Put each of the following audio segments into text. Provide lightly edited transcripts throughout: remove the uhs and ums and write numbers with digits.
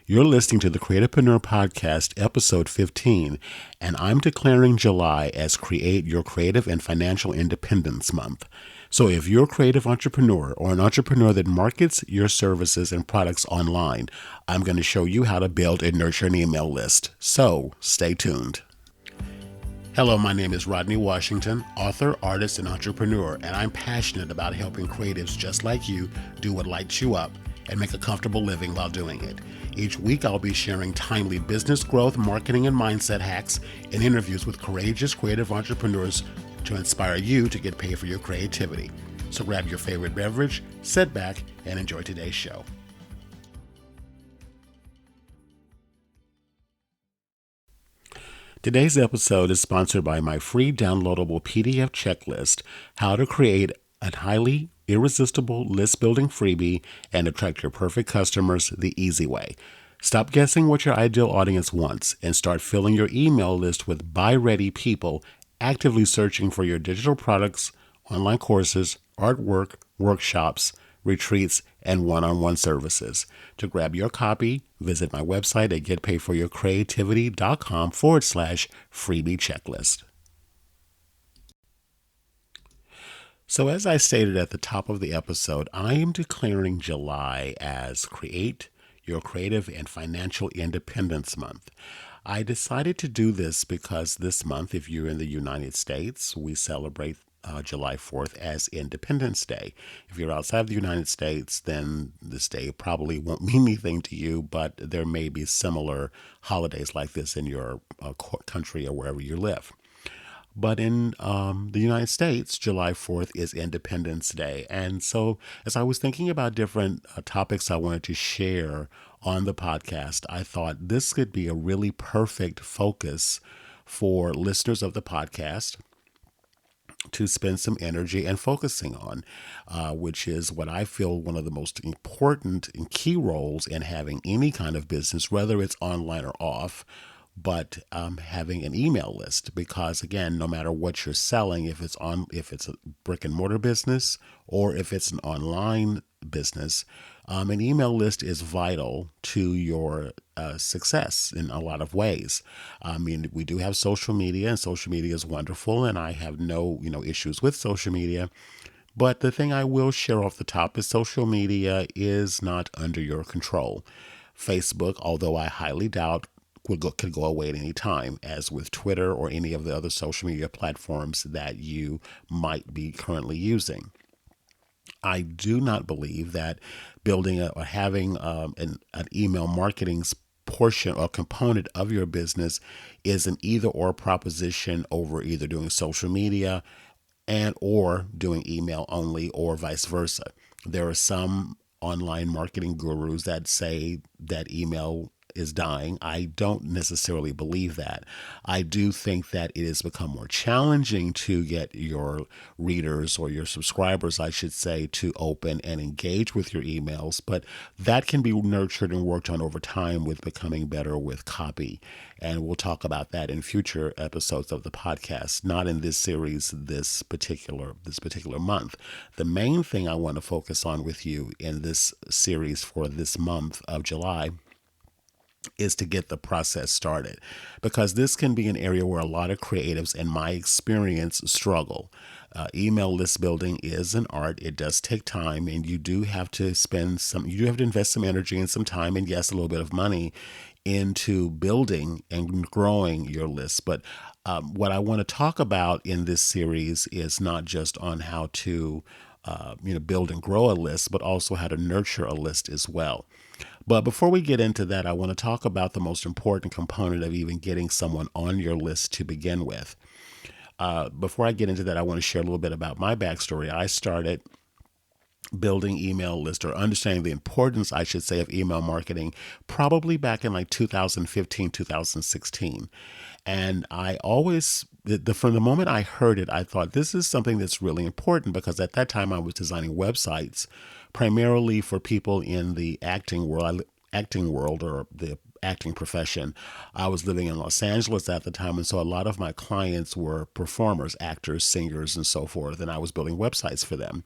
You're listening to the Creativepreneur Podcast, episode 15, and I'm declaring July as Create Your Creative and Financial Independence Month. So if you're a creative entrepreneur or an entrepreneur that markets your services and products online, I'm going to show you how to build and nurture an email list. So stay tuned. Hello, my name is Rodney Washington, author, artist, and entrepreneur, and I'm passionate about helping creatives just like you do what lights you up and make a comfortable living while doing it. Each week, I'll be sharing timely business growth, marketing, and mindset hacks and interviews with courageous creative entrepreneurs to inspire you to get paid for your creativity. So grab your favorite beverage, sit back, and enjoy today's show. Today's episode is sponsored by my free downloadable PDF checklist, How to Create a Highly Irresistible List Building Freebie and Attract Your Perfect Customers the Easy Way. Stop guessing what your ideal audience wants and start filling your email list with buy-ready people actively searching for your digital products, online courses, artwork, workshops, retreats, and one-on-one services. To grab your copy, visit my website at getpaidforyourcreativity.com/freebie checklist. So as I stated at the top of the episode, I am declaring July as Create Your Creative and Financial Independence Month. I decided to do this because this month, if you're in the United States, we celebrate July 4th as Independence Day. If you're outside of the United States, then this day probably won't mean anything to you, but there may be similar holidays like this in your country or wherever you live. But in the United States, July 4th is Independence Day. And so as I was thinking about different topics I wanted to share on the podcast, I thought this could be a really perfect focus for listeners of the podcast to spend some energy and focusing on, which is what I feel one of the most important and key roles in having any kind of business, whether it's online or off, but having an email list, because again, no matter what you're selling, if it's a brick and mortar business or if it's an online business, an email list is vital to your success in a lot of ways. I mean, we do have social media, and social media is wonderful, and I have no issues with social media. But the thing I will share off the top is social media is not under your control. Facebook, although I highly doubt could go away at any time, as with Twitter or any of the other social media platforms that you might be currently using. I do not believe that building or having an email marketing portion or component of your business is an either or proposition over either doing social media and or doing email only, or vice versa. There are some online marketing gurus that say that email is dying. I don't necessarily believe that. I do think that it has become more challenging to get your readers, or your subscribers, I should say, to open and engage with your emails, but that can be nurtured and worked on over time with becoming better with copy. And we'll talk about that in future episodes of the podcast, not in this series, this particular month. The main thing I want to focus on with you in this series for this month of July is to get the process started, because this can be an area where a lot of creatives, in my experience, struggle. Email list building is an art. It does take time, and you do have to invest some energy and some time, and yes, a little bit of money into building and growing your list. But what I want to talk about in this series is not just on how to build and grow a list, but also how to nurture a list as well. But before we get into that, I want to talk about the most important component of even getting someone on your list to begin with. Before I get into that, I want to share a little bit about my backstory. I started building email list, or understanding the importance, I should say, of email marketing probably back in like 2015, 2016. And I always, from the moment I heard it, I thought this is something that's really important, because at that time I was designing websites primarily for people in the acting world, or the acting profession. I was living in Los Angeles at the time, and so a lot of my clients were performers, actors, singers, and so forth, and I was building websites for them.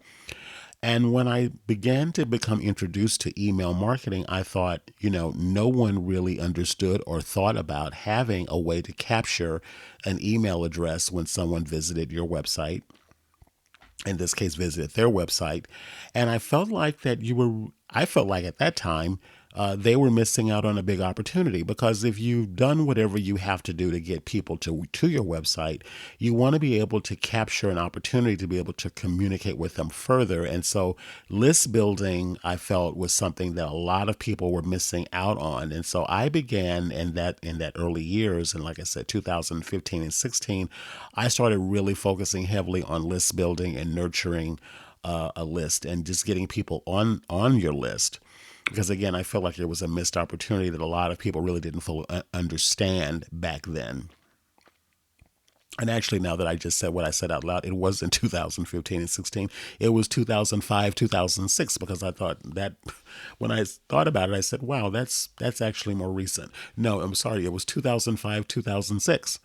And when I began to become introduced to email marketing, I thought, no one really understood or thought about having a way to capture an email address when someone visited your website, in this case, visited their website. And I felt like at that time, they were missing out on a big opportunity, because if you've done whatever you have to do to get people to your website, you want to be able to capture an opportunity to be able to communicate with them further. And so list building, I felt, was something that a lot of people were missing out on. And so I began in that early years, and like I said, 2015 and 16, I started really focusing heavily on list building and nurturing a list and just getting people on your list. Because again, I felt like there was a missed opportunity that a lot of people really didn't fully understand back then. And actually, now that I just said what I said out loud, it wasn't 2015 and 16. It was 2005, 2006, because I thought that when I thought about it, I said, wow, that's actually more recent. No, I'm sorry. It was 2005, 2006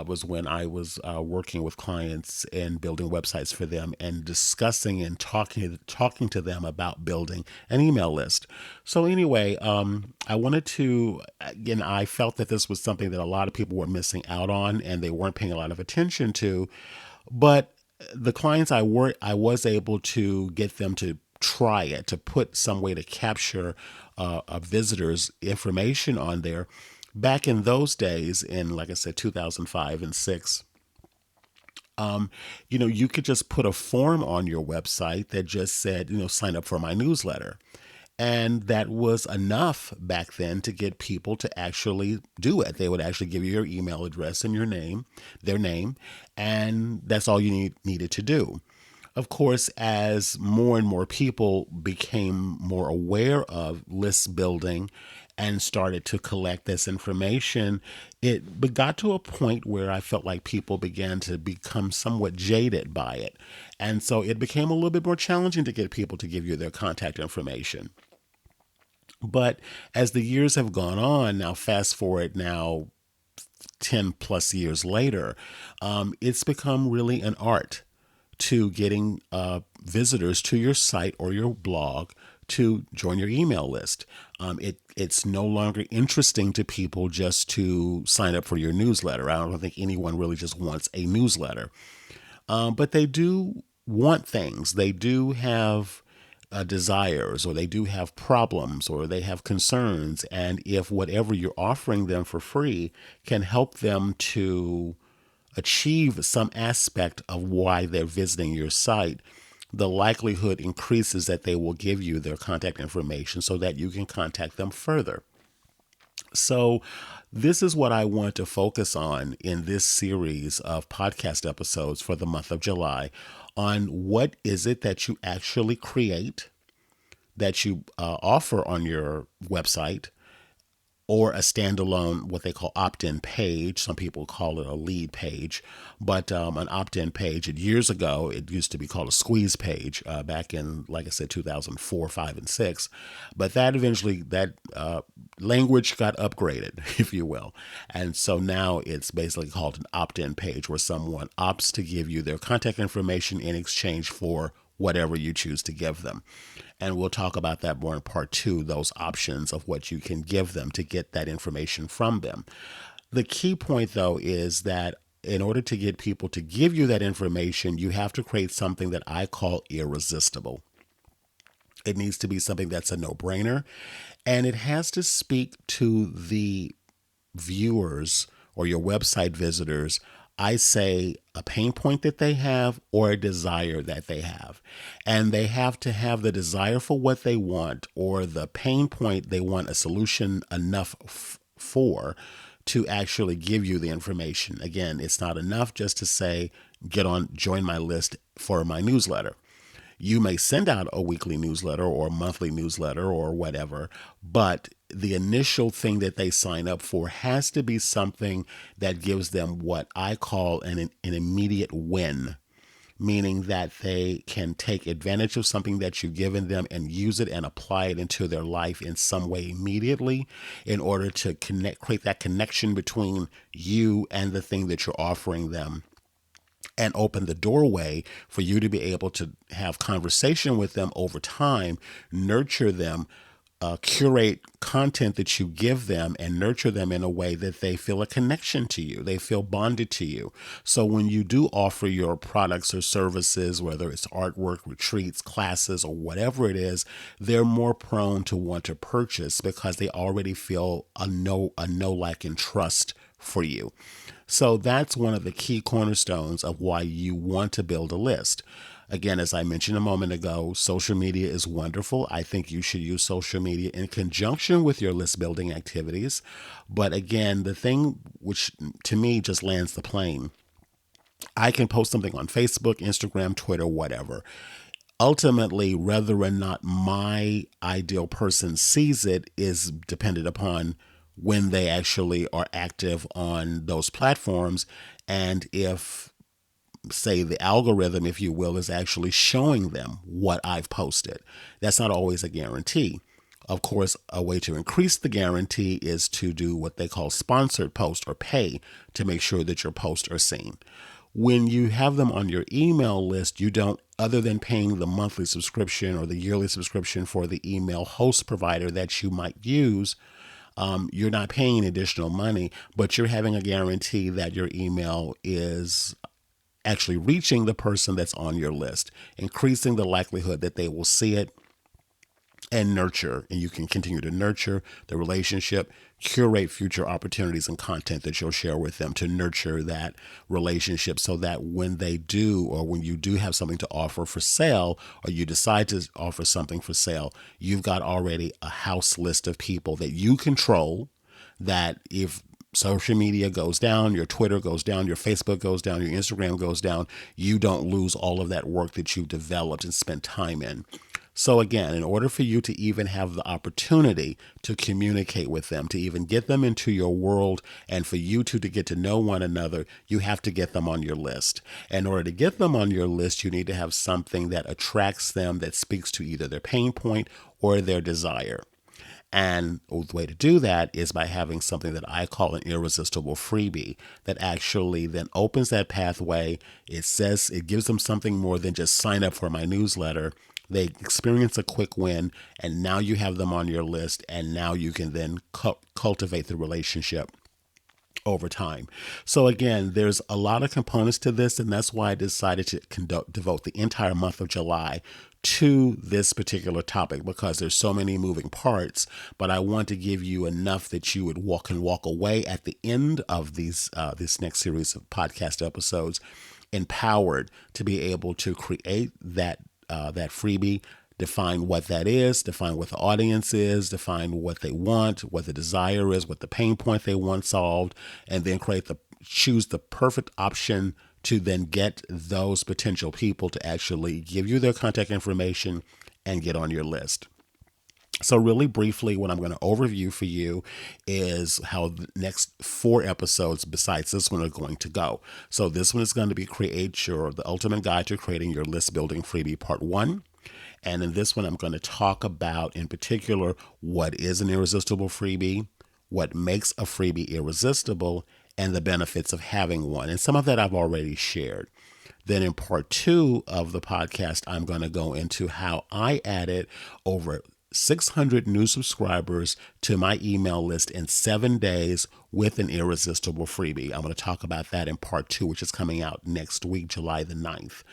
was when I was working with clients and building websites for them and discussing and talking to them about building an email list. So anyway, I wanted to, again, I felt that this was something that a lot of people were missing out on and they weren't paying a lot of attention to. But the clients I was able to get them to try it, to put some way to capture a visitor's information on there. Back in those days, in like I said, 2005 and 6, you could just put a form on your website that just said, sign up for my newsletter. And that was enough back then to get people to actually do it. They would actually give you your email address and their name, and that's all you needed to do. Of course, as more and more people became more aware of list building and started to collect this information, it got to a point where I felt like people began to become somewhat jaded by it. And so it became a little bit more challenging to get people to give you their contact information. But as the years have gone on, now fast forward now 10 plus years later, it's become really an art to getting visitors to your site or your blog to join your email list. It's no longer interesting to people just to sign up for your newsletter. I don't think anyone really just wants a newsletter. But they do want things. They do have desires, or they do have problems, or they have concerns. And if whatever you're offering them for free can help them to achieve some aspect of why they're visiting your site, the likelihood increases that they will give you their contact information so that you can contact them further. So, this is what I want to focus on in this series of podcast episodes for the month of July, on what is it that you actually create, that you offer on your website, or a standalone, what they call opt-in page. Some people call it a lead page, but an opt-in page. Years ago, it used to be called a squeeze page back in, like I said, 2004, 5, and 6. But that eventually, that language got upgraded, if you will. And so now it's basically called an opt-in page, where someone opts to give you their contact information in exchange for whatever you choose to give them. And we'll talk about that more in part 2, those options of what you can give them to get that information from them. The key point, though, is that in order to get people to give you that information, you have to create something that I call irresistible. It needs to be something that's a no-brainer, and it has to speak to the viewers or your website visitors, I say, a pain point that they have or a desire that they have. And they have to have the desire for what they want, or the pain point they want a solution enough for, to actually give you the information. Again, it's not enough just to say, join my list for my newsletter. You may send out a weekly newsletter or a monthly newsletter or whatever, but the initial thing that they sign up for has to be something that gives them what I call an immediate win, meaning that they can take advantage of something that you've given them and use it and apply it into their life in some way immediately, in order to create that connection between you and the thing that you're offering them. and open the doorway for you to be able to have conversation with them over time, nurture them, curate content that you give them, and nurture them in a way that they feel a connection to you. They feel bonded to you. So when you do offer your products or services, whether it's artwork, retreats, classes, or whatever it is, they're more prone to want to purchase because they already feel a know, like, and trust for you. So that's one of the key cornerstones of why you want to build a list. Again, as I mentioned a moment ago, social media is wonderful. I think you should use social media in conjunction with your list building activities. But again, the thing which to me just lands the plane, I can post something on Facebook, Instagram, Twitter, whatever. Ultimately, whether or not my ideal person sees it is dependent upon when they actually are active on those platforms, and if, say, the algorithm, if you will, is actually showing them what I've posted. That's not always a guarantee. Of course, a way to increase the guarantee is to do what they call sponsored post, or pay to make sure that your posts are seen. When you have them on your email list, you don't, other than paying the monthly subscription or the yearly subscription for the email host provider that you might use, you're not paying additional money, but you're having a guarantee that your email is actually reaching the person that's on your list, increasing the likelihood that they will see it and nurture, and you can continue to nurture the relationship, curate future opportunities and content that you'll share with them to nurture that relationship, so that when they do, or when you do have something to offer for sale, or you decide to offer something for sale, you've got already a house list of people that you control, that if social media goes down, your Twitter goes down, your Facebook goes down, your Instagram goes down, you don't lose all of that work that you've developed and spent time in. So again, in order for you to even have the opportunity to communicate with them, to even get them into your world, and for you two to get to know one another, you have to get them on your list. In order to get them on your list, you need to have something that attracts them, that speaks to either their pain point or their desire. And the way to do that is by having something that I call an irresistible freebie that actually then opens that pathway. It says, it gives them something more than just sign up for my newsletter. They experience a quick win, and now you have them on your list, and now you can then cultivate the relationship over time. So again, there's a lot of components to this, and that's why I decided to devote the entire month of July to this particular topic, because there's so many moving parts. But I want to give you enough that you would walk away at the end of these this next series of podcast episodes empowered to be able to create that freebie, define what that is, define what the audience is, define what they want, what the desire is, what the pain point they want solved, and then choose the perfect option to then get those potential people to actually give you their contact information and get on your list. So really briefly, what I'm going to overview for you is how the next 4 episodes besides this one are going to go. So this one is going to be the ultimate guide to creating your list building freebie part 1. And in this one, I'm going to talk about in particular, what is an irresistible freebie, what makes a freebie irresistible, and the benefits of having one. And some of that I've already shared. Then in part 2 of the podcast, I'm going to go into how I added over 600 new subscribers to my email list in 7 days with an irresistible freebie. I'm going to talk about that in part 2, which is coming out next week, July the 9th.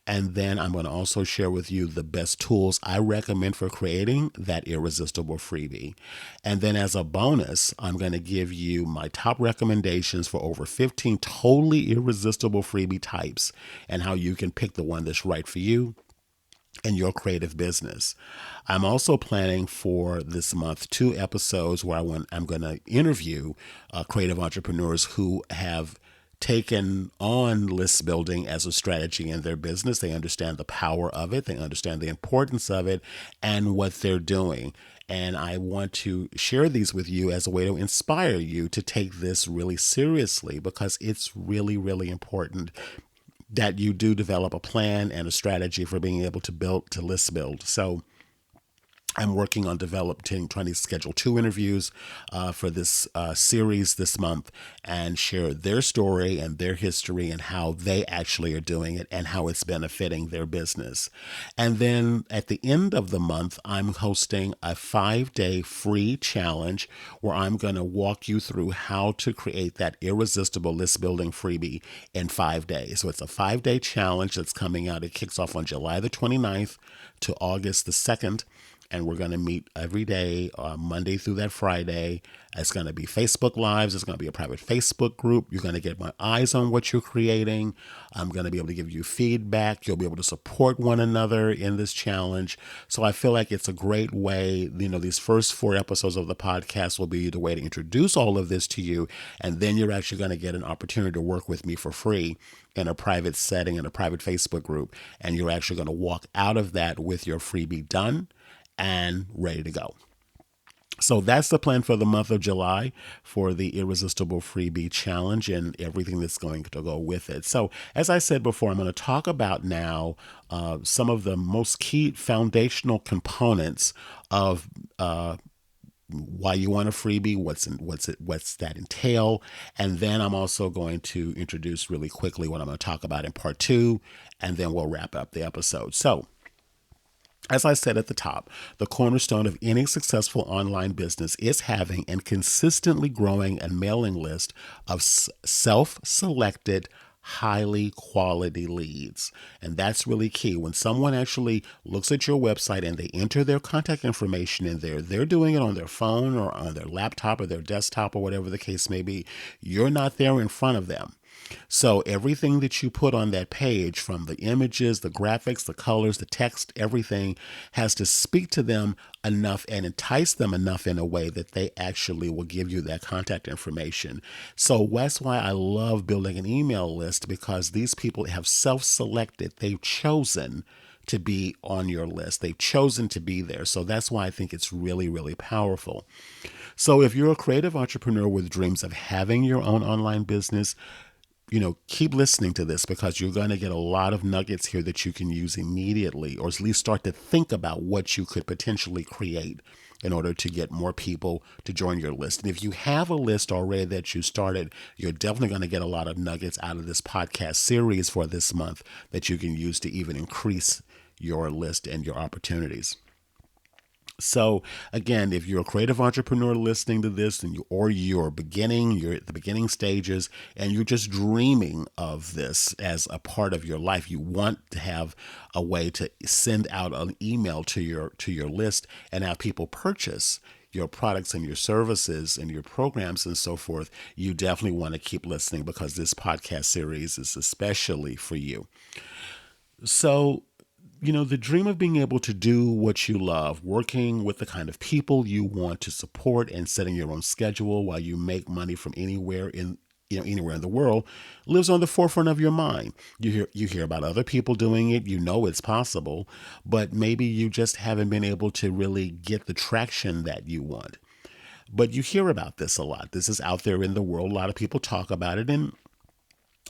And then I'm going to also share with you the best tools I recommend for creating that irresistible freebie. And then as a bonus, I'm going to give you my top recommendations for over 15 totally irresistible freebie types, and how you can pick the one that's right for you and your creative business. I'm also planning for this month 2 episodes where I'm going to interview creative entrepreneurs who have taken on list building as a strategy in their business. They understand the power of it. They understand the importance of it and what they're doing. And I want to share these with you as a way to inspire you to take this really seriously, because it's really, really important that you do develop a plan and a strategy for being able to list build. So I'm working on trying to schedule 2 interviews for this series this month and share their story and their history and how they actually are doing it and how it's benefiting their business. And then at the end of the month, I'm hosting a 5-day free challenge where I'm going to walk you through how to create that irresistible list building freebie in 5 days. So it's a 5-day challenge that's coming out. It kicks off on July the 29th to August the 2nd. And we're going to meet every day, Monday through that Friday. It's going to be Facebook Lives. It's going to be a private Facebook group. You're going to get my eyes on what you're creating. I'm going to be able to give you feedback. You'll be able to support one another in this challenge. So I feel like it's a great way. These first 4 episodes of the podcast will be the way to introduce all of this to you. And then you're actually going to get an opportunity to work with me for free in a private setting, in a private Facebook group. And you're actually going to walk out of that with your freebie done and ready to go. So that's the plan for the month of July for the Irresistible Freebie Challenge and everything that's going to go with it. So as I said before, I'm going to talk about now some of the most key foundational components of why you want a freebie, what's that entail, and then I'm also going to introduce really quickly what I'm going to talk about in part 2, and then we'll wrap up the episode. So as I said at the top, the cornerstone of any successful online business is having and consistently growing a mailing list of self-selected, highly quality leads. And that's really key. When someone actually looks at your website and they enter their contact information in there, they're doing it on their phone or on their laptop or their desktop or whatever the case may be. You're not there in front of them. So everything that you put on that page, from the images, the graphics, the colors, the text, everything has to speak to them enough and entice them enough in a way that they actually will give you that contact information. So that's why I love building an email list, because these people have self-selected. They've chosen to be on your list. They've chosen to be there. So that's why I think it's really, really powerful. So if you're a creative entrepreneur with dreams of having your own online business, keep listening to this, because you're going to get a lot of nuggets here that you can use immediately, or at least start to think about what you could potentially create in order to get more people to join your list. And if you have a list already that you started, you're definitely going to get a lot of nuggets out of this podcast series for this month that you can use to even increase your list and your opportunities. So again, if you're a creative entrepreneur listening to this, and you're at the beginning stages, and you're just dreaming of this as a part of your life, you want to have a way to send out an email to your list and have people purchase your products and your services and your programs and so forth, you definitely want to keep listening, because this podcast series is especially for you. So the dream of being able to do what you love, working with the kind of people you want to support, and setting your own schedule while you make money from anywhere in the world, lives on the forefront of your mind. You hear about other people doing it. It's possible, but maybe you just haven't been able to really get the traction that you want. But you hear about this a lot. This is out there in the world. A lot of people talk about it, and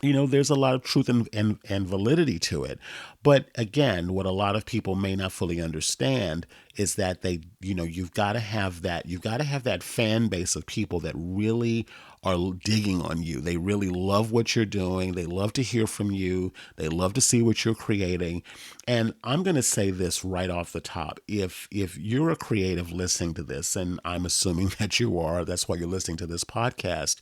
there's a lot of truth and validity to it. But again, what a lot of people may not fully understand is that you've got to have that fan base of people that really are digging on you. They really love what you're doing. They love to hear from you. They love to see what you're creating. And I'm going to say this right off the top. If you're a creative listening to this, and I'm assuming that you are, that's why you're listening to this podcast,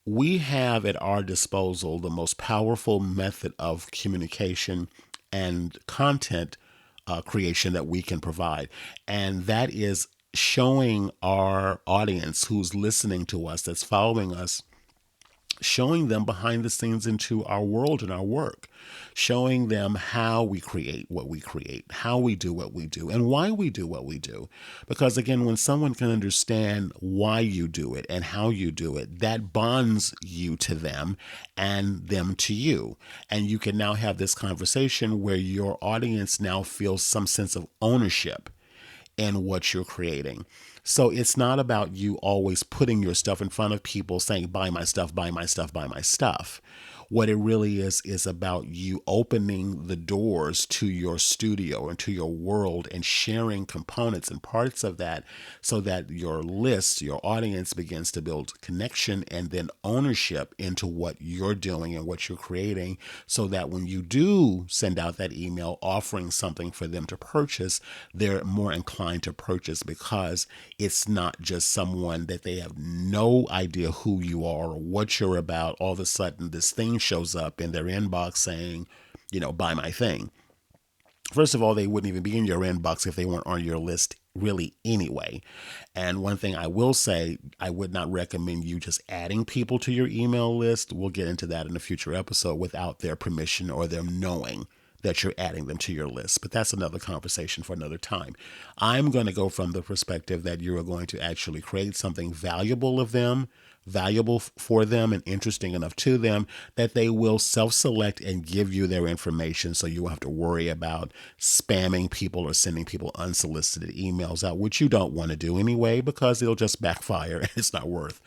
we have at our disposal the most powerful method of communication and content creation that we can provide. And that is showing our audience who's listening to us, that's following us, showing them behind the scenes into our world and our work, showing them how we create what we create, how we do what we do, and why we do what we do. Because again, when someone can understand why you do it and how you do it, that bonds you to them and them to you. And you can now have this conversation where your audience now feels some sense of ownership in what you're creating. So it's not about you always putting your stuff in front of people saying, buy my stuff, buy my stuff, buy my stuff. What it really is about you opening the doors to your studio and to your world and sharing components and parts of that so that your list, your audience begins to build connection and then ownership into what you're doing and what you're creating, so that when you do send out that email offering something for them to purchase, they're more inclined to purchase because it's not just someone that they have no idea who you are or what you're about. All of a sudden, this thing shows up in their inbox saying, buy my thing. First of all, they wouldn't even be in your inbox if they weren't on your list really anyway. And one thing I will say, I would not recommend you just adding people to your email list. We'll get into that in a future episode without their permission or them knowing that you're adding them to your list. But that's another conversation for another time. I'm going to go from the perspective that you're going to actually create something valuable of them, valuable for them and interesting enough to them that they will self-select and give you their information, so you won't have to worry about spamming people or sending people unsolicited emails out, which you don't want to do anyway because it'll just backfire and it's not worth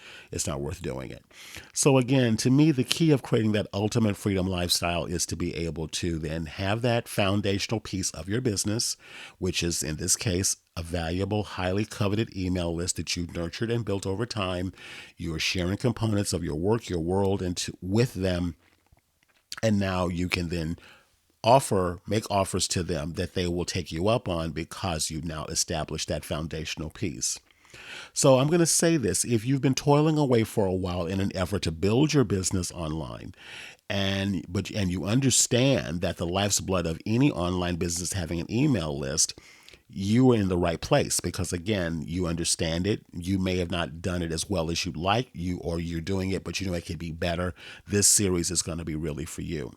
doing it. So again, to me, the key of creating that ultimate freedom lifestyle is to be able to then have that foundational piece of your business, which is in this case a valuable, highly coveted email list that you've nurtured and built over time. You are sharing components of your work, your world, with them. And now you can then make offers to them that they will take you up on because you've now established that foundational piece. So I'm going to say this: if you've been toiling away for a while in an effort to build your business online, and you understand that the life's blood of any online business having an email list, you are in the right place, because again, you understand it. You may have not done it as well as you'd like, or you're doing it, but it could be better. This series is going to be really for you.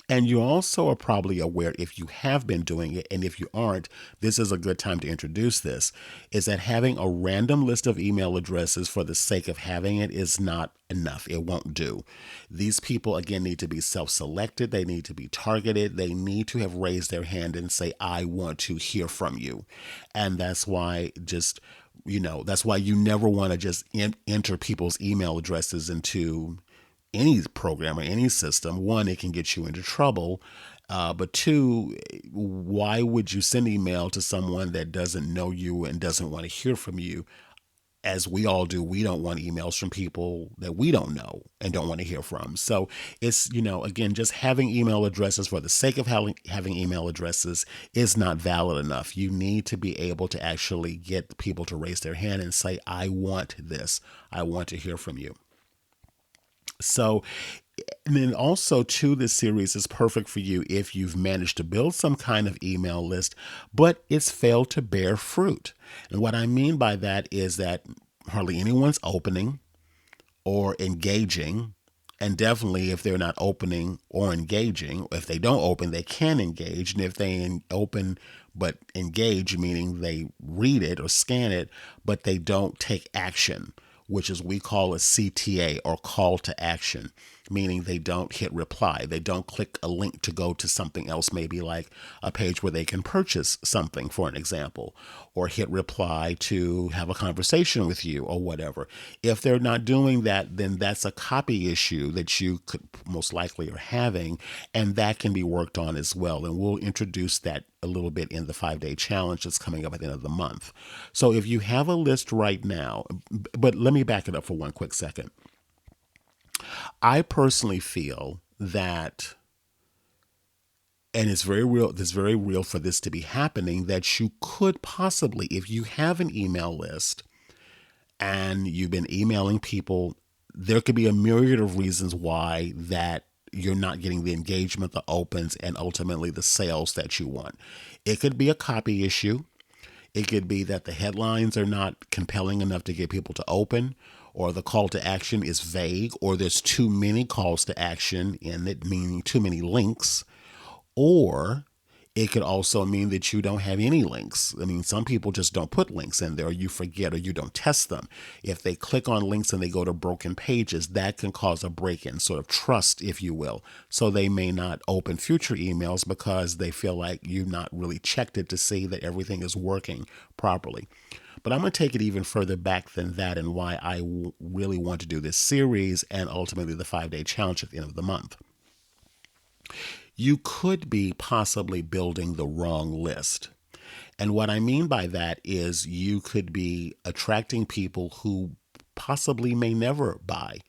And you also are probably aware, if you have been doing it, and if you aren't, this is a good time to introduce this, is that having a random list of email addresses for the sake of having it is not enough. It won't do. These people, again, need to be self-selected. They need to be targeted. They need to have raised their hand and say, I want to hear from you. And that's why that's why you never want to just enter people's email addresses into any program or any system. One, it can get you into trouble. But two, why would you send email to someone that doesn't know you and doesn't want to hear from you? As we all do, we don't want emails from people that we don't know and don't want to hear from. So it's, again, just having email addresses for the sake of having email addresses is not valid enough. You need to be able to actually get people to raise their hand and say, I want this. I want to hear from you. So, and then also too, this series is perfect for you if you've managed to build some kind of email list, but it's failed to bear fruit. And what I mean by that is that hardly anyone's opening or engaging. And definitely if they're not opening or engaging, if they don't open, they can engage. And if they open but engage, meaning they read it or scan it, but they don't take action, which is we call a CTA, or call to action, meaning they don't hit reply. They don't click a link to go to something else, maybe like a page where they can purchase something, for an example, or hit reply to have a conversation with you or whatever. If they're not doing that, then that's a copy issue that you could most likely are having, and that can be worked on as well. And we'll introduce that a little bit in the 5-day challenge that's coming up at the end of the month. So if you have a list right now, but let me back it up for one quick second. I personally feel that, and it's very real for this to be happening, that you could possibly, if you have an email list and you've been emailing people, there could be a myriad of reasons why that you're not getting the engagement, the opens, and ultimately the sales that you want. It could be a copy issue. It could be that the headlines are not compelling enough to get people to open, or the call to action is vague, or there's too many calls to action in it, meaning too many links. Or it could also mean that you don't have any links. I mean, some people just don't put links in there, or you forget, or you don't test them. If they click on links and they go to broken pages, that can cause a break in sort of trust, if you will. So they may not open future emails because they feel like you've not really checked it to see that everything is working properly. But I'm going to take it even further back than that and why I really want to do this series and ultimately the 5-day challenge at the end of the month. You could be possibly building the wrong list. And what I mean by that is you could be attracting people who possibly may never buy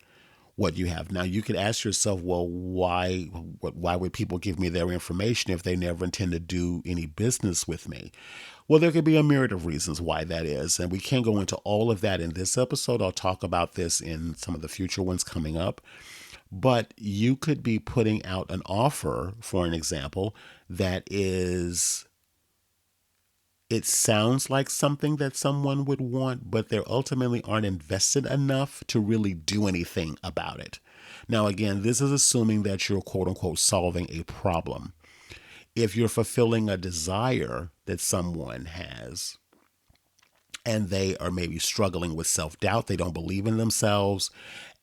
what you have. Now, you could ask yourself, well, why would people give me their information if they never intend to do any business with me? Well, there could be a myriad of reasons why that is, and we can't go into all of that in this episode. I'll talk about this in some of the future ones coming up. But you could be putting out an offer, for an example, that is, it sounds like something that someone would want, but they ultimately aren't invested enough to really do anything about it. Now, again, this is assuming that you're quote unquote solving a problem. If you're fulfilling a desire that someone has and they are maybe struggling with self-doubt, they don't believe in themselves,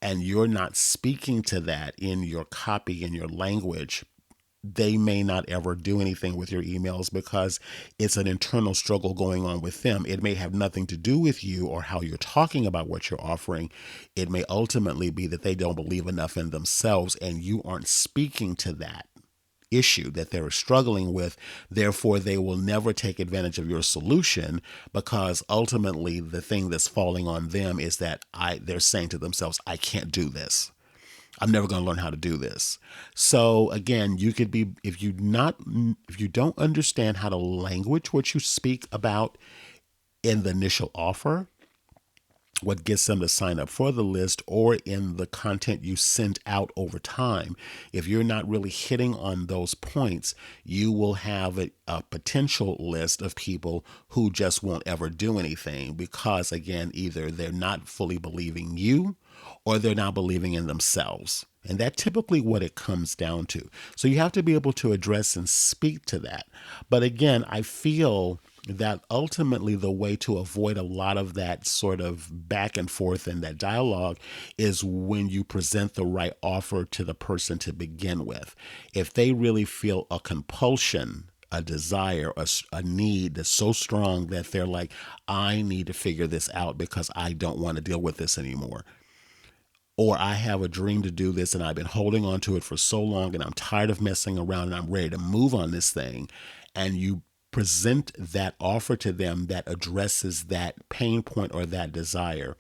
and you're not speaking to that in your copy, in your language, they may not ever do anything with your emails because it's an internal struggle going on with them. It may have nothing to do with you or how you're talking about what you're offering. It may ultimately be that they don't believe enough in themselves and you aren't speaking to that issue that they're struggling with. Therefore, they will never take advantage of your solution because ultimately the thing that's falling on them is that they're saying to themselves, I can't do this. I'm never going to learn how to do this. So again, you could be, if you don't understand how to language what you speak about in the initial offer, what gets them to sign up for the list, or in the content you send out over time, if you're not really hitting on those points, you will have a potential list of people who just won't ever do anything because, again, either they're not fully believing you or they're not believing in themselves. And that's typically what it comes down to. So you have to be able to address and speak to that. But again, I feel that ultimately the way to avoid a lot of that sort of back and forth and that dialogue is when you present the right offer to the person to begin with. If they really feel a compulsion, a desire, a need that's so strong that they're like, I need to figure this out because I don't want to deal with this anymore. Or I have a dream to do this and I've been holding on to it for so long and I'm tired of messing around and I'm ready to move on this thing. And you present that offer to them that addresses that pain point or that desire.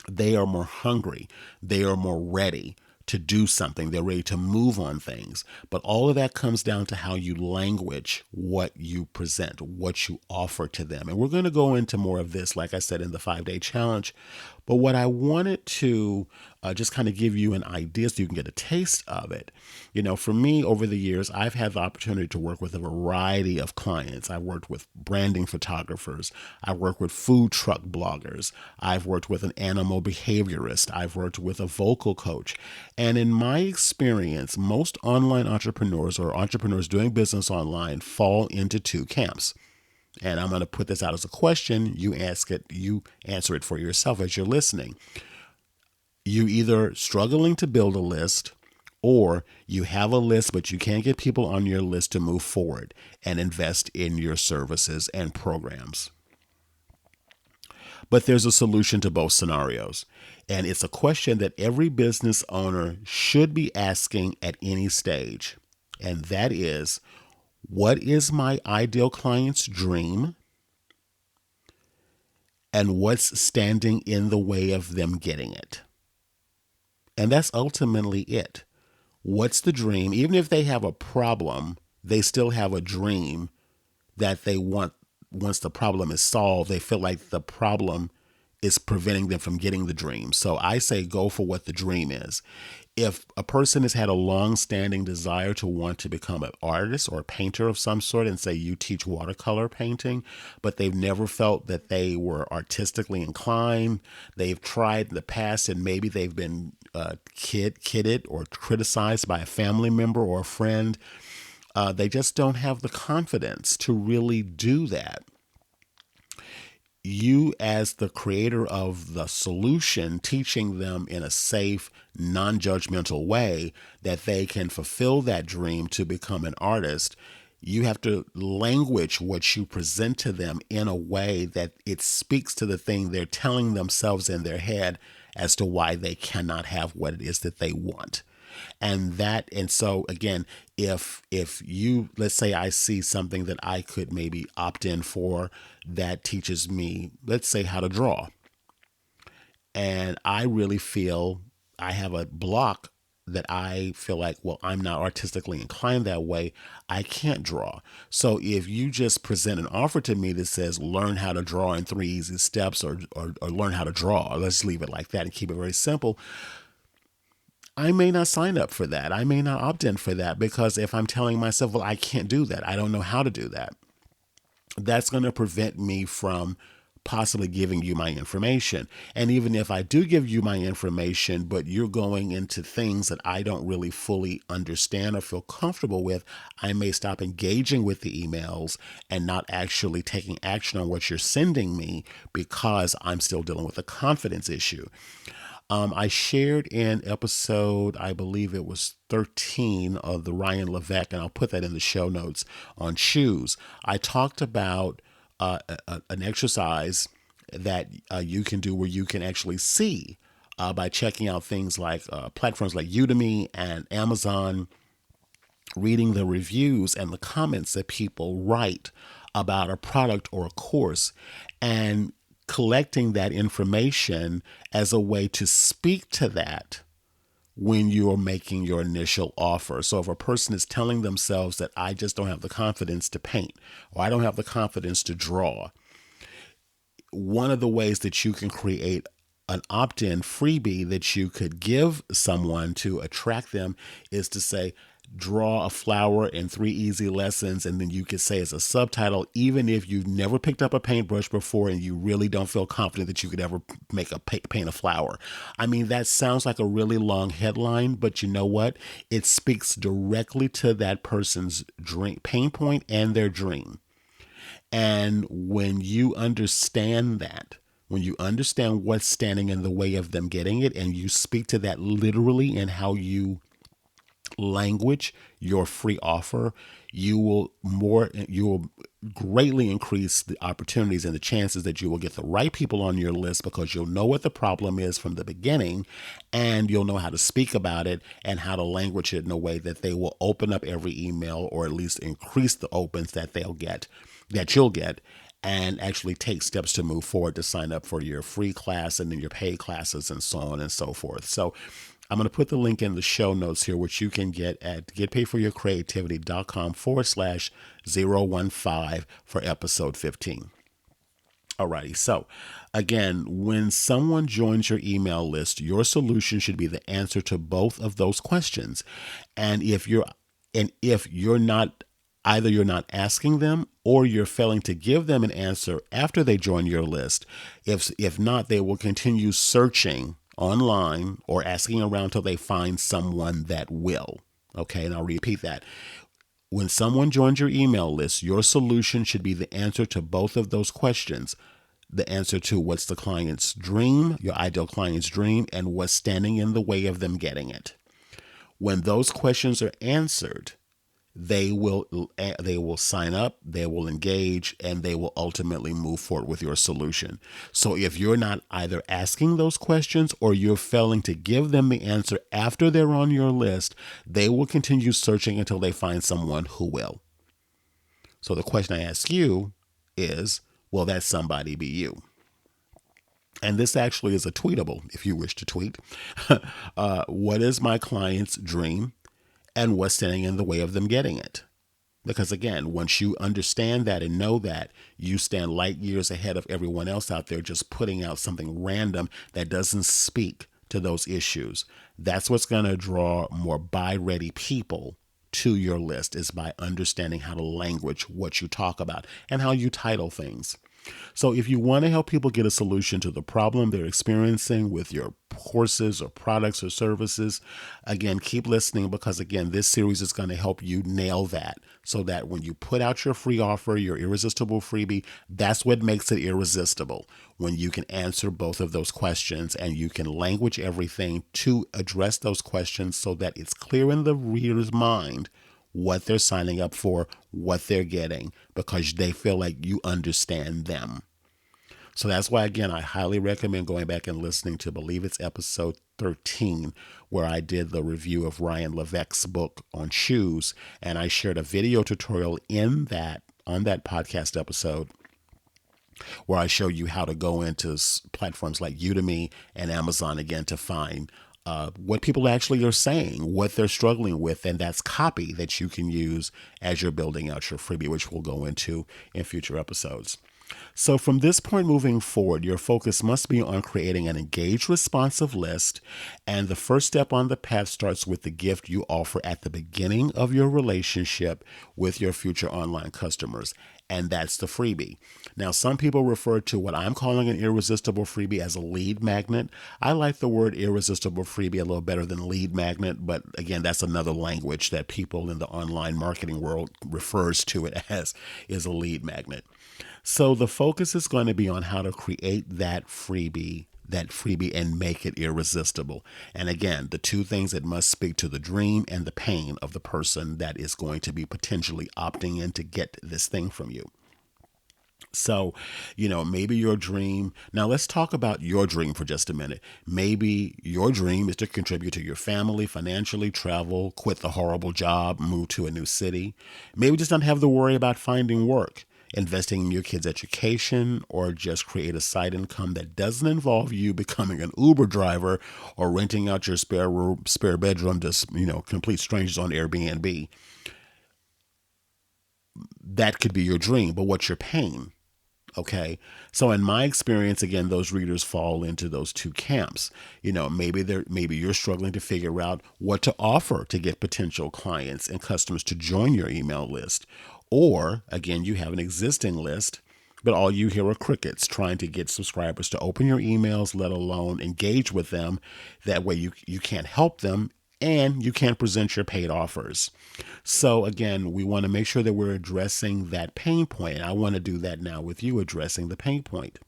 They are more hungry. They are more ready to do something. They're ready to move on things. But all of that comes down to how you language what you present, what you offer to them. And we're going to go into more of this, like I said, in the 5-day challenge. But what I wanted to just kind of give you an idea so you can get a taste of it. You know, for me, over the years, I've had the opportunity to work with a variety of clients. I've worked with branding photographers. I've worked with food truck bloggers. I've worked with an animal behaviorist. I've worked with a vocal coach. And in my experience, most online entrepreneurs or entrepreneurs doing business online fall into two camps. And I'm going to put this out as a question. You ask it, you answer it for yourself as you're listening. You either struggling to build a list, or you have a list, but you can't get people on your list to move forward and invest in your services and programs. But there's a solution to both scenarios. And it's a question that every business owner should be asking at any stage. And that is, what is my ideal client's dream? And what's standing in the way of them getting it? And that's ultimately it. What's the dream? Even if they have a problem, they still have a dream that they want. Once the problem is solved, they feel like the problem is preventing them from getting the dream. So I say go for what the dream is. If a person has had a long-standing desire to want to become an artist or a painter of some sort, and say you teach watercolor painting, but they've never felt that they were artistically inclined, they've tried in the past and maybe they've been kidded or criticized by a family member or a friend, they just don't have the confidence to really do that. You, as the creator of the solution, teaching them in a safe, non-judgmental way that they can fulfill that dream to become an artist, You have to language what you present to them in a way that it speaks to the thing they're telling themselves in their head as to why they cannot have what it is that they want. And so again, if you, let's say I see something that I could maybe opt in for that teaches me, let's say, how to draw, and I really feel I have a block that I feel like, well, I'm not artistically inclined that way. I can't draw. So if you just present an offer to me that says, learn how to draw in 3 easy steps, or learn how to draw, let's leave it like that and keep it very simple, I may not sign up for that. I may not opt in for that, because if I'm telling myself, well, I can't do that, I don't know how to do that, that's going to prevent me from possibly giving you my information. And even if I do give you my information, but you're going into things that I don't really fully understand or feel comfortable with, I may stop engaging with the emails and not actually taking action on what you're sending me, because I'm still dealing with a confidence issue. I shared in episode, I believe it was 13 of the Ryan Levesque, and I'll put that in the show notes, on shoes. I talked about an exercise that you can do where you can actually see by checking out things like platforms like Udemy and Amazon, reading the reviews and the comments that people write about a product or a course, and collecting that information as a way to speak to that when you're making your initial offer. So if a person is telling themselves that I just don't have the confidence to paint, or I don't have the confidence to draw, one of the ways that you can create an opt-in freebie that you could give someone to attract them is to say, draw a flower in 3 easy lessons. And then you could say as a subtitle, even if you've never picked up a paintbrush before and you really don't feel confident that you could ever make a paint a flower. I mean, that sounds like a really long headline, but you know what? It speaks directly to that person's dream, pain point, and their dream. And when you understand that, when you understand what's standing in the way of them getting it, and you speak to that literally in how you language your free offer, you will greatly increase the opportunities and the chances that you will get the right people on your list, because you'll know what the problem is from the beginning, and you'll know how to speak about it and how to language it in a way that they will open up every email, or at least increase the opens that you'll get, and actually take steps to move forward to sign up for your free class and then your paid classes and so on and so forth. So I'm going to put the link in the show notes here, which you can get at getpaidforyourcreativity.com/015 for episode 15. Alrighty. So again, when someone joins your email list, your solution should be the answer to both of those questions. And if you're not, either you're not asking them, or you're failing to give them an answer after they join your list. If not, they will continue searching online or asking around till they find someone that will. Okay, and I'll repeat that. When someone joins your email list, your solution should be the answer to both of those questions. The answer to what's the client's dream, your ideal client's dream, and what's standing in the way of them getting it. When those questions are answered, they will sign up, they will engage, and they will ultimately move forward with your solution. So if you're not either asking those questions or you're failing to give them the answer after they're on your list, they will continue searching until they find someone who will. So the question I ask you is, will that somebody be you? And this actually is a tweetable if you wish to tweet. What is my client's dream? And what's standing in the way of them getting it? Because again, once you understand that and know that, you stand light years ahead of everyone else out there just putting out something random that doesn't speak to those issues. That's what's going to draw more buy-ready people to your list, is by understanding how to language what you talk about and how you title things. So if you want to help people get a solution to the problem they're experiencing with your courses or products or services, again, keep listening, because again, this series is going to help you nail that, so that when you put out your free offer, your irresistible freebie, that's what makes it irresistible. When you can answer both of those questions and you can language everything to address those questions so that it's clear in the reader's mind what they're signing up for, what they're getting, because they feel like you understand them. So that's why, again, I highly recommend going back and listening to, I believe it's episode 13, where I did the review of Ryan Levesque's book on shoes. And I shared a video tutorial on that podcast episode where I show you how to go into platforms like Udemy and Amazon again to find what people actually are saying, what they're struggling with, and that's copy that you can use as you're building out your freebie, which we'll go into in future episodes. So from this point moving forward, your focus must be on creating an engaged, responsive list. And the first step on the path starts with the gift you offer at the beginning of your relationship with your future online customers. And that's the freebie. Now, some people refer to what I'm calling an irresistible freebie as a lead magnet. I like the word irresistible freebie a little better than lead magnet, but again, that's another language that people in the online marketing world refers to it as, is a lead magnet. So the focus is going to be on how to create that freebie and make it irresistible. And again, the two things that must speak to the dream and the pain of the person that is going to be potentially opting in to get this thing from you. So, maybe your dream, now let's talk about your dream for just a minute. Maybe your dream is to contribute to your family financially, travel, quit the horrible job, move to a new city. Maybe just not have to worry about finding work, investing in your kids' education, or just create a side income that doesn't involve you becoming an Uber driver or renting out your spare bedroom to, complete strangers on Airbnb. That could be your dream, but what's your pain? Okay. So in my experience, again, those readers fall into those two camps. Maybe you're struggling to figure out what to offer to get potential clients and customers to join your email list. Or again, you have an existing list, but all you hear are crickets trying to get subscribers to open your emails, let alone engage with them. That way you can't help them and you can't present your paid offers. So again, we want to make sure that we're addressing that pain point. I want to do that now with you, addressing the pain point.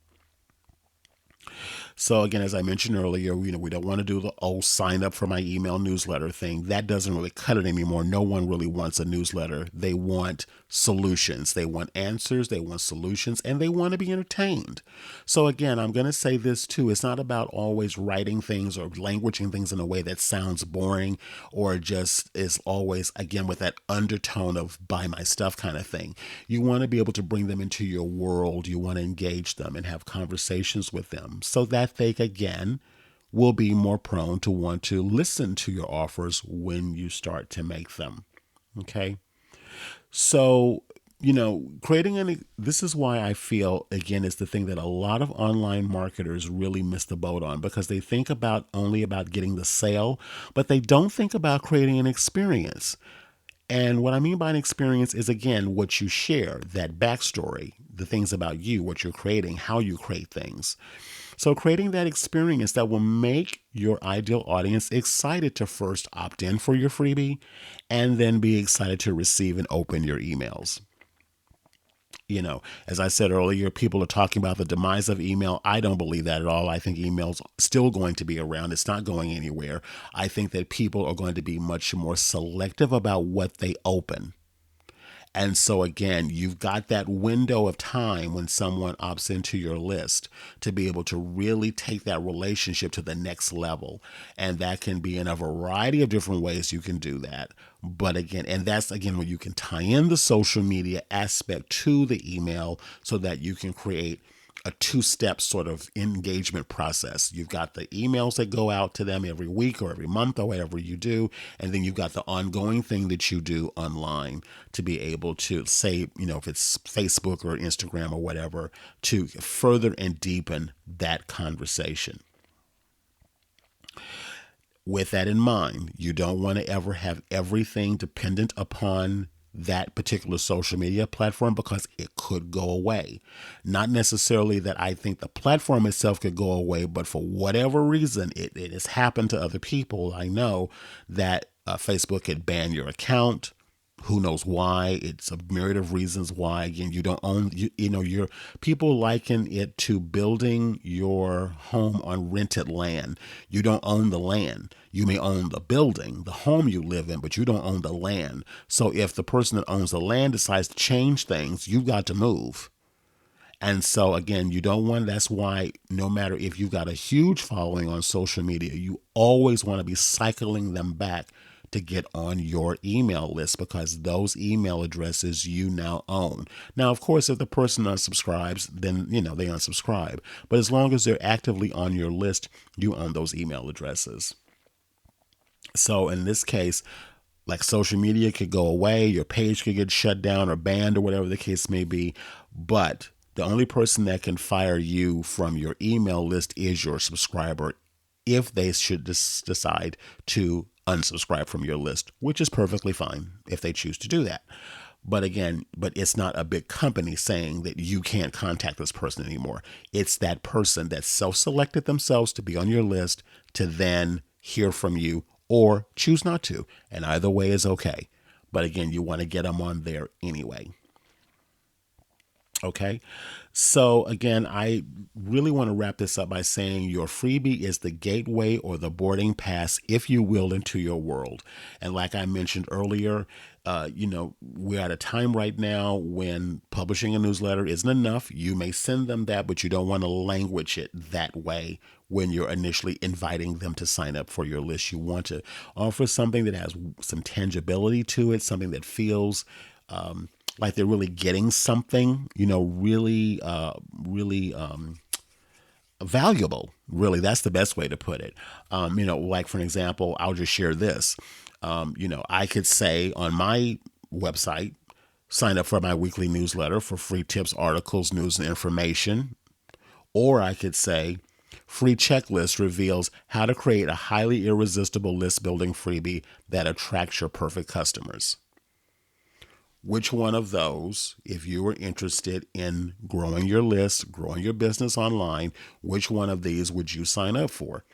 So again, as I mentioned earlier, we don't want to do the sign up for my email newsletter thing. That doesn't really cut it anymore. No one really wants a newsletter. They want solutions. They want answers. They want solutions, and they want to be entertained. So again, I'm going to say this too. It's not about always writing things or languaging things in a way that sounds boring or just is always, again, with that undertone of buy my stuff kind of thing. You want to be able to bring them into your world. You want to engage them and have conversations with them so that they, again, will be more prone to want to listen to your offers when you start to make them. Okay. So, this is why I feel, again, it's the thing that a lot of online marketers really miss the boat on, because they think only about getting the sale, but they don't think about creating an experience. And what I mean by an experience is, again, what you share, that backstory, the things about you, what you're creating, how you create things. So creating that experience that will make your ideal audience excited to first opt in for your freebie and then be excited to receive and open your emails. As I said earlier, people are talking about the demise of email. I don't believe that at all. I think email's still going to be around. It's not going anywhere. I think that people are going to be much more selective about what they open. And so again, you've got that window of time when someone opts into your list to be able to really take that relationship to the next level. And that can be in a variety of different ways you can do that. But again, and that's again when you can tie in the social media aspect to the email so that you can create a two-step sort of engagement process. You've got the emails that go out to them every week or every month or whatever you do. And then you've got the ongoing thing that you do online to be able to say, if it's Facebook or Instagram or whatever, to further and deepen that conversation. With that in mind, you don't want to ever have everything dependent upon that particular social media platform because it could go away. Not necessarily that I think the platform itself could go away, but for whatever reason, it has happened to other people. I know that Facebook could ban your account. Who knows why? It's a myriad of reasons why. Again, you don't own, your people liken it to building your home on rented land. You don't own the land. You may own the building, the home you live in, but you don't own the land. So if the person that owns the land decides to change things, you've got to move. And so again, you don't want, that's why no matter if you've got a huge following on social media, you always want to be cycling them back to get on your email list, because those email addresses you now own. Now, of course, if the person unsubscribes, then, they unsubscribe. But as long as they're actively on your list, you own those email addresses. So in this case, like, social media could go away, your page could get shut down or banned or whatever the case may be. But the only person that can fire you from your email list is your subscriber, if they should decide to unsubscribe from your list, which is perfectly fine if they choose to do that. But again, it's not a big company saying that you can't contact this person anymore. It's that person that self-selected themselves to be on your list to then hear from you or choose not to. And either way is okay. But again, you want to get them on there anyway. Okay. So again, I really want to wrap this up by saying your freebie is the gateway or the boarding pass, if you will, into your world. And like I mentioned earlier, we're at a time right now when publishing a newsletter isn't enough. You may send them that, but you don't want to language it that way when you're initially inviting them to sign up for your list. You want to offer something that has some tangibility to it, something that feels like they're really getting something, really valuable. Really, that's the best way to put it. Like, for an example, I'll just share this. I could say on my website, sign up for my weekly newsletter for free tips, articles, news, and information. Or I could say, free checklist reveals how to create a highly irresistible list building freebie that attracts your perfect customers. Which one of those, if you were interested in growing your list, growing your business online, which one of these would you sign up for?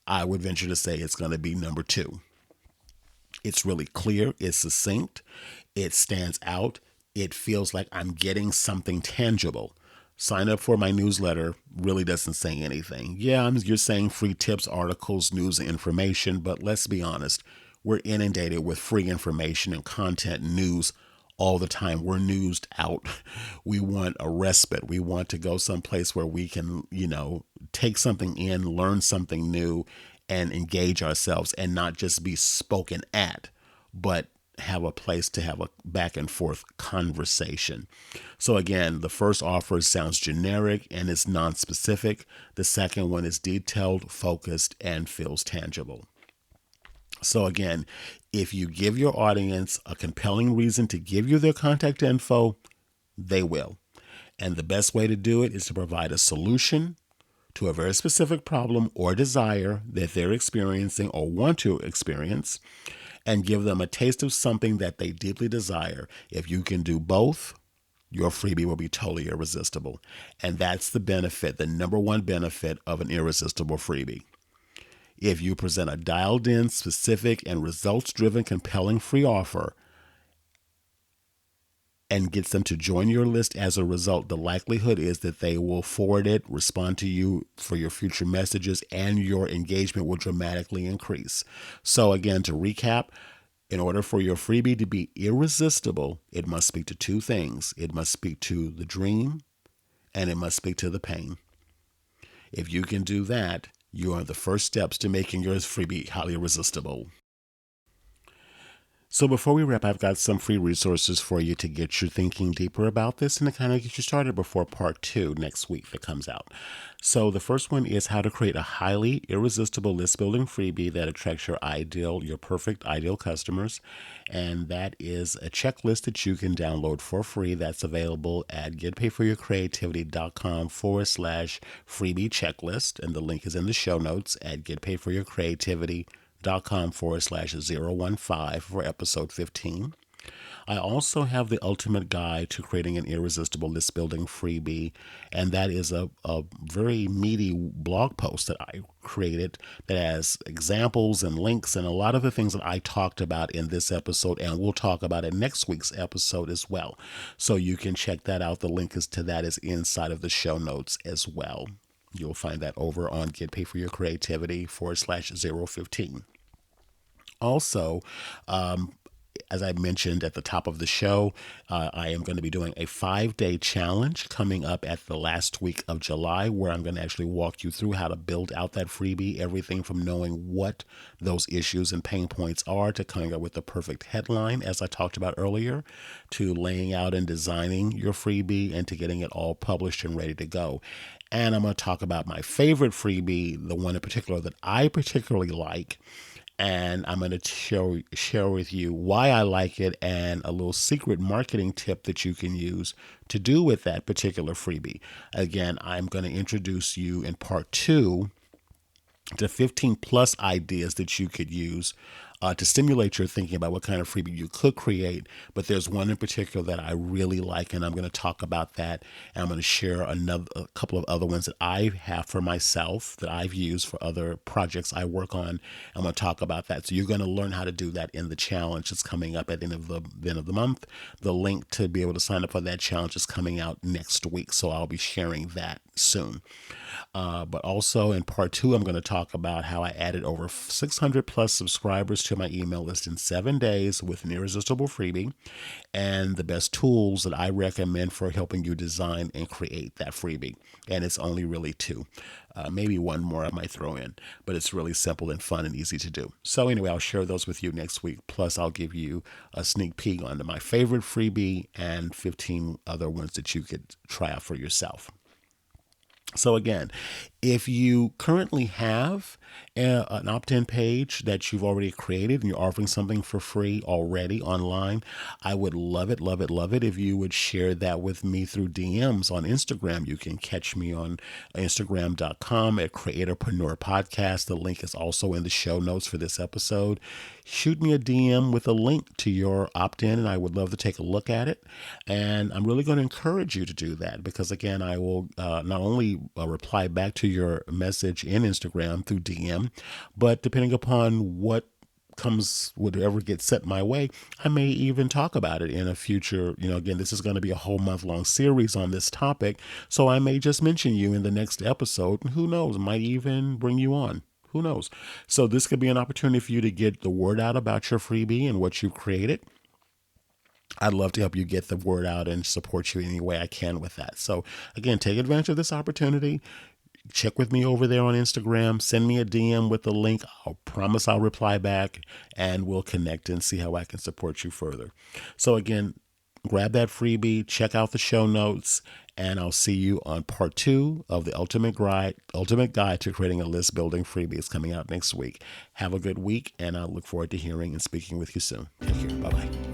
I would venture to say it's going to be number 2. It's really clear, it's succinct, it stands out, it feels like I'm getting something tangible. Sign up for my newsletter really doesn't say anything. Yeah, you're saying free tips, articles, news, and information, but let's be honest. We're inundated with free information and content, news all the time. We're newsed out. We want a respite. We want to go someplace where we can, take something in, learn something new, and engage ourselves, and not just be spoken at, but have a place to have a back and forth conversation. So again, the first offer sounds generic and is non-specific. The second one is detailed, focused, and feels tangible. So again, if you give your audience a compelling reason to give you their contact info, they will. And the best way to do it is to provide a solution to a very specific problem or desire that they're experiencing or want to experience, and give them a taste of something that they deeply desire. If you can do both, your freebie will be totally irresistible. And that's the benefit, the number one benefit of an irresistible freebie. If you present a dialed-in, specific, and results-driven, compelling free offer and gets them to join your list as a result, the likelihood is that they will forward it, respond to you for your future messages, and your engagement will dramatically increase. So again, to recap, in order for your freebie to be irresistible, it must speak to 2 things. It must speak to the dream, and it must speak to the pain. If you can do that, you are the first steps to making your freebie highly irresistible. So before we wrap, I've got some free resources for you to get you thinking deeper about this and to kind of get you started before part 2 next week that comes out. So the first one is how to create a highly irresistible list building freebie that attracts your perfect ideal customers. And that is a checklist that you can download for free. That's available at getpaidforyourcreativity.com/freebie checklist. And the link is in the show notes at getpaidforyourcreativity.com/015 for episode 15. I also have the ultimate guide to creating an irresistible list building freebie, and that is a very meaty blog post that I created that has examples and links and a lot of the things that I talked about in this episode, and we'll talk about in next week's episode as well. So you can check that out. The link to that is inside of the show notes as well. You'll find that over on Get Paid for Your Creativity /015. Also, as I mentioned at the top of the show, I am going to be doing a 5-day challenge coming up at the last week of July, where I'm going to actually walk you through how to build out that freebie, everything from knowing what those issues and pain points are to coming up with the perfect headline, as I talked about earlier, to laying out and designing your freebie and to getting it all published and ready to go. And I'm going to talk about my favorite freebie, the one in particular that I particularly like. And I'm going to share with you why I like it and a little secret marketing tip that you can use to do with that particular freebie. Again, I'm going to introduce you in part 2 to 15 plus ideas that you could use to stimulate your thinking about what kind of freebie you could create. But there's one in particular that I really like, and I'm going to talk about that. And I'm going to share a couple of other ones that I have for myself that I've used for other projects I work on. I'm going to talk about that. So you're going to learn how to do that in the challenge that's coming up at the end of the month. The link to be able to sign up for that challenge is coming out next week. So I'll be sharing that soon. But also in part 2, I'm going to talk about how I added over 600 plus subscribers to my email list in 7 days with an irresistible freebie, and the best tools that I recommend for helping you design and create that freebie. And it's only really 2. Maybe one more I might throw in, but it's really simple and fun and easy to do. So anyway, I'll share those with you next week. Plus, I'll give you a sneak peek onto my favorite freebie and 15 other ones that you could try out for yourself. So again, if you currently have an opt-in page that you've already created and you're offering something for free already online, I would love it, love it, love it if you would share that with me through DMs on Instagram. You can catch me on Instagram.com at Creatorpreneur Podcast. The link is also in the show notes for this episode. Shoot me a DM with a link to your opt-in, and I would love to take a look at it. And I'm really going to encourage you to do that because, again, I will not only reply back to your message in Instagram through DM, but depending upon whatever gets set my way, I may even talk about it in a future, again, this is going to be a whole month-long series on this topic, so I may just mention you in the next episode, and who knows, might even bring you on. Who knows? So this could be an opportunity for you to get the word out about your freebie and what you've created. I'd love to help you get the word out and support you any way I can with that. So again, take advantage of this opportunity. Check with me over there on Instagram. Send me a DM with the link. I'll promise I'll reply back and we'll connect and see how I can support you further. So again, grab that freebie, check out the show notes, and I'll see you on part 2 of the Ultimate Guide to Creating a List Building Freebie. It's coming out next week. Have a good week, and I look forward to hearing and speaking with you soon. Take care. Bye-bye.